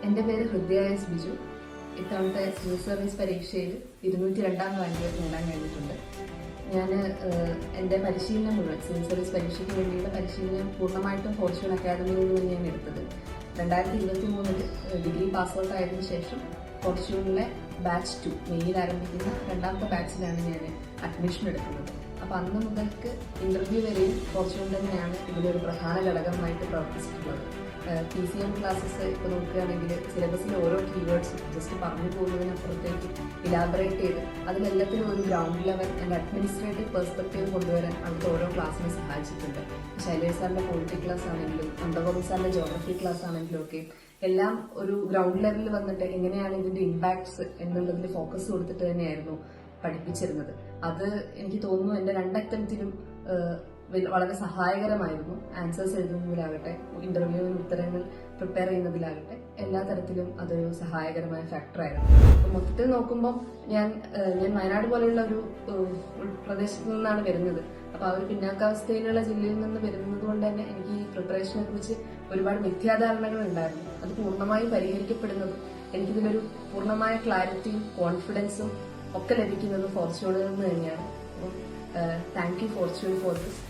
എൻ്റെ പേര് ഹൃദയ എസ് ബിജു. ഇത്തവണത്തെ സിവിൽ സർവീസ് പരീക്ഷയിൽ 202-ാം റാങ്ക് നേടാൻ കഴിഞ്ഞിട്ടുണ്ട്. ഞാൻ എൻ്റെ പരിശീലനം മുഴുവൻ സിവിൽ സർവീസ് പരീക്ഷയ്ക്ക് വേണ്ടിയുള്ള പരിശീലനം പൂർണ്ണമായിട്ടും ഫോർച്യൂൺ അക്കാദമിയിൽ നിന്ന് തന്നെയാണ് എടുത്തത്. 2023 ഡിഗ്രി പാസ് ഔട്ട് ആയതിനു ശേഷം ഫോർച്യൂണിലെ ബാച്ച് 2 മെയ്യിൽ ആരംഭിക്കുന്ന 2ാമത്തെ ബാച്ചിലാണ് ഞാൻ അഡ്മിഷൻ എടുക്കുന്നത്. അപ്പോൾ അന്ന് മുതൽക്ക് ഇന്റർവ്യൂ വരെയും ഫോർച്യൂൺ തന്നെയാണ് ഇതിലൊരു പ്രധാന ഘടകമായിട്ട് പ്രവർത്തിച്ചിട്ടുള്ളത്. PCM ക്ലാസ്സസ് ഇപ്പോൾ നോക്കുകയാണെങ്കിൽ സിലബസിൽ ഓരോ കീവേഡ്സും ജസ്റ്റ് പറഞ്ഞു പോകുന്നതിനപ്പുറത്തേക്ക് ഇലാബറേറ്റ് ചെയ്ത് അതിലെല്ലാത്തിനും ഒരു ground level and administrative perspective കൊണ്ടുവരാൻ അവിടുത്തെ ഓരോ ക്ലാസ്സിനെ സഹായിച്ചിട്ടുണ്ട്. ശൈലേഷ് സാറിൻ്റെ പൊളിറ്റിക്കൽ ക്ലാസ് ആണെങ്കിലും നന്ദഗോപൻ സാറിൻ്റെ ജോഗ്രഫി ക്ലാസ് ആണെങ്കിലും ഒക്കെ എല്ലാം ഒരു ഗ്രൗണ്ട് ലെവലിൽ വന്നിട്ട് എങ്ങനെയാണ് ഇതിന്റെ ഇമ്പാക്ട്സ് എന്നുള്ളതിൽ ഫോക്കസ് കൊടുത്തിട്ട് തന്നെയായിരുന്നു പഠിപ്പിച്ചിരുന്നത്. അത് എനിക്ക് തോന്നുന്നു എൻ്റെ 2 അറ്റംപ്റ്റിലും വളരെ സഹായകരമായിരുന്നു. ആൻസേഴ്സ് എഴുതുന്നതിലാകട്ടെ, ഇന്റർവ്യൂവിന് ഉത്തരങ്ങൾ പ്രിപ്പയർ ചെയ്യുന്നതിലാകട്ടെ, എല്ലാ തരത്തിലും അതൊരു സഹായകരമായ ഫാക്ടറായിരുന്നു. അപ്പം മൊത്തത്തിൽ നോക്കുമ്പോൾ ഞാൻ വയനാട് പോലെയുള്ള ഒരു പ്രദേശത്ത് നിന്നാണ് വരുന്നത്. അപ്പോൾ ആ ഒരു പിന്നാക്കാവസ്ഥയിലുള്ള ജില്ലയിൽ നിന്ന് വരുന്നത് കൊണ്ട് തന്നെ എനിക്ക് ഈ പ്രിപ്പറേഷനെ കുറിച്ച് ഒരുപാട് മിഥ്യാധാരണകൾ ഉണ്ടായിരുന്നു. അത് പൂർണ്ണമായും പരിഹരിക്കപ്പെടുന്നതും എനിക്കിതിലൊരു പൂർണ്ണമായ ക്ലാരിറ്റിയും കോൺഫിഡൻസും ഒക്കെ ലഭിക്കുന്നത് ഫോർച്യൂണിൽ നിന്ന് തന്നെയാണ്. അപ്പം thank you Fortune for this.